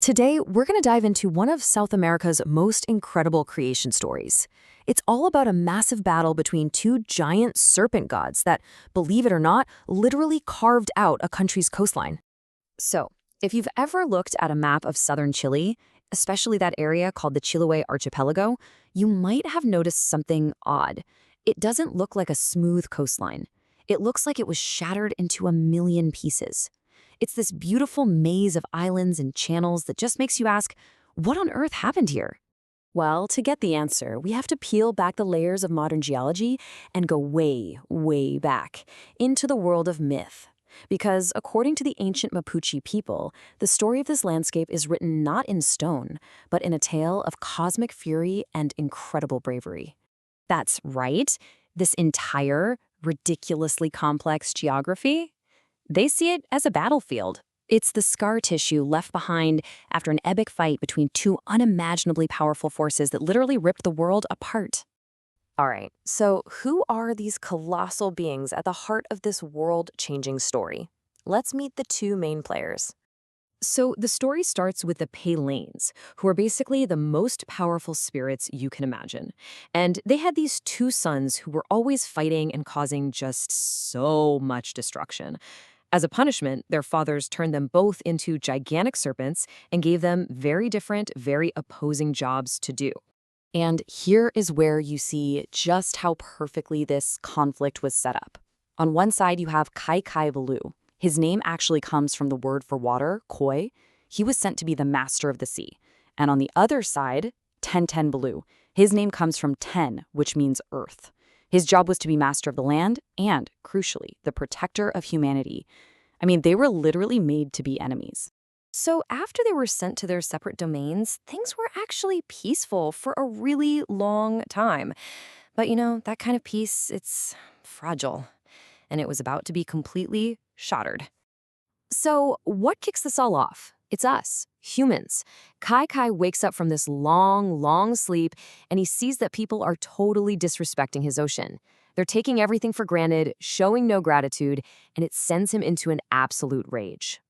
Today, we're going to dive into one of South America's most incredible creation stories. It's all about a massive battle between two giant serpent gods that, believe it or not, literally carved out a country's coastline. So, if you've ever looked at a map of southern Chile, especially that area called the Chiloé Archipelago, you might have noticed something odd. It doesn't look like a smooth coastline. It looks like it was shattered into a million pieces. It's this beautiful maze of islands and channels that just makes you ask, what on earth happened here? Well, to get the answer, we have to peel back the layers of modern geology and go way, way back into the world of myth. Because according to the ancient Mapuchi people, the story of this landscape is written not in stone, but in a tale of cosmic fury and incredible bravery. That's right, this entire, ridiculously complex geography. They see it as a battlefield. It's the scar tissue left behind after an epic fight between two unimaginably powerful forces that literally ripped the world apart. All right, so who are these colossal beings at the heart of this world-changing story? Let's meet the two main players. So the story starts with the Pelanes, who are basically the most powerful spirits you can imagine. And they had these two sons who were always fighting and causing just so much destruction. As a punishment, their fathers turned them both into gigantic serpents and gave them very different, very opposing jobs to do. And here is where you see just how perfectly this conflict was set up. On one side, you have Kaikai Vilú. His name actually comes from the word for water, koi. He was sent to be the master of the sea. And on the other side, Trentren Vilú. His name comes from ten, which means earth. His job was to be master of the land and, crucially, the protector of humanity. I mean, they were literally made to be enemies. So after they were sent to their separate domains, things were actually peaceful for a really long time. But that kind of peace, it's fragile. And it was about to be completely shattered. So what kicks this all off? It's us, humans. Kaikai wakes up from this long, long sleep, and he sees that people are totally disrespecting his ocean. They're taking everything for granted, showing no gratitude, and it sends him into an absolute rage.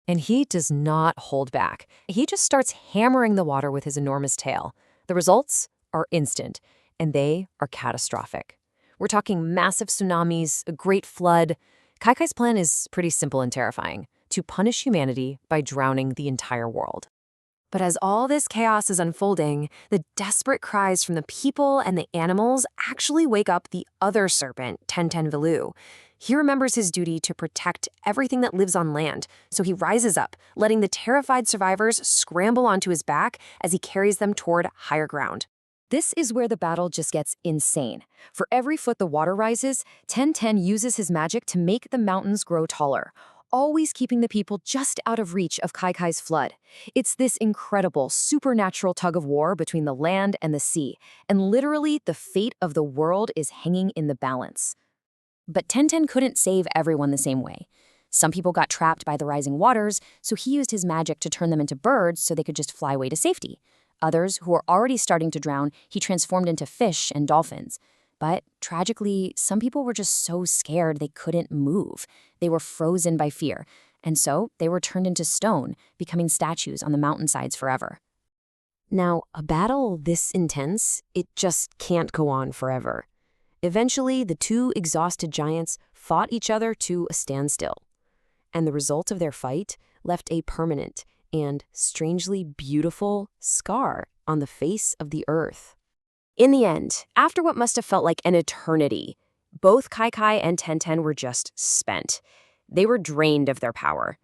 And he does not hold back. He just starts hammering the water with his enormous tail. The results are instant, and they are catastrophic. We're talking massive tsunamis, a great flood. Kaikai's plan is pretty simple and terrifying: to punish humanity by drowning the entire world. But as all this chaos is unfolding, the desperate cries from the people and the animals actually wake up the other serpent, Trentren Vilú. He remembers his duty to protect everything that lives on land, so he rises up, letting the terrified survivors scramble onto his back as he carries them toward higher ground. This is where the battle just gets insane. For every foot the water rises, Trentren uses his magic to make the mountains grow taller, always keeping the people just out of reach of Kaikai's flood. It's this incredible, supernatural tug-of-war between the land and the sea, and literally the fate of the world is hanging in the balance. But Trentren couldn't save everyone the same way. Some people got trapped by the rising waters, so he used his magic to turn them into birds so they could just fly away to safety. Others, who were already starting to drown, he transformed into fish and dolphins. But tragically, some people were just so scared they couldn't move. They were frozen by fear, and so they were turned into stone, becoming statues on the mountainsides forever. Now, a battle this intense, it just can't go on forever. Eventually, the two exhausted giants fought each other to a standstill. And the result of their fight left a permanent and strangely beautiful scar on the face of the earth. In the end, after what must have felt like an eternity, both Kaikai and Trentren were just spent. They were drained of their power.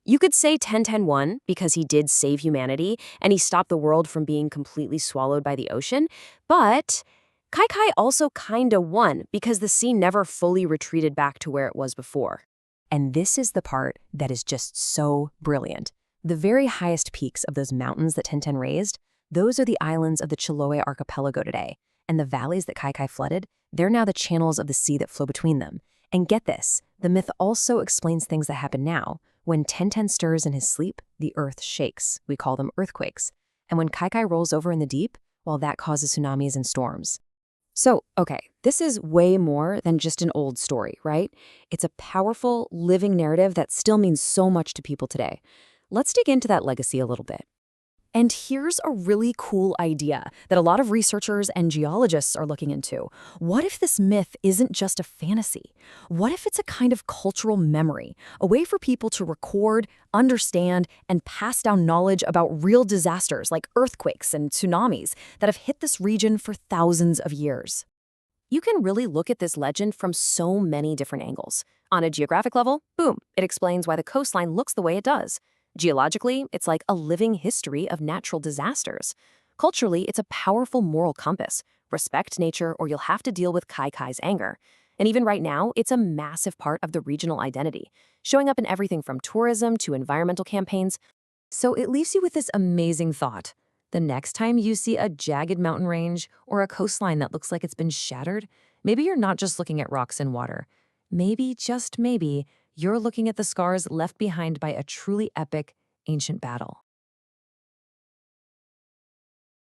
You could say Trentren won because he did save humanity and he stopped the world from being completely swallowed by the ocean, but Kaikai also kinda won because the sea never fully retreated back to where it was before. And this is the part that is just so brilliant. The very highest peaks of those mountains that Trentren raised, those are the islands of the Chiloé archipelago today. And the valleys that Kaikai flooded, they're now the channels of the sea that flow between them. And get this, the myth also explains things that happen now. When Trentren stirs in his sleep, the earth shakes. We call them earthquakes. And when Kaikai rolls over in the deep, well, that causes tsunamis and storms. So, okay, this is way more than just an old story, right? It's a powerful, living narrative that still means so much to people today. let's dig into that legacy a little bit. And here's a really cool idea that a lot of researchers and geologists are looking into. What if this myth isn't just a fantasy? What if it's a kind of cultural memory, a way for people to record, understand, and pass down knowledge about real disasters like earthquakes and tsunamis that have hit this region for thousands of years? You can really look at this legend from so many different angles. On a geographic level, boom, it explains why the coastline looks the way it does. Geologically, it's like a living history of natural disasters. Culturally, it's a powerful moral compass. Respect nature or you'll have to deal with Kaikai's anger. And even right now, it's a massive part of the regional identity, showing up in everything from tourism to environmental campaigns. So it leaves you with this amazing thought. The next time you see a jagged mountain range or a coastline that looks like it's been shattered, maybe you're not just looking at rocks and water. Maybe, just maybe, you're looking at the scars left behind by a truly epic, ancient battle.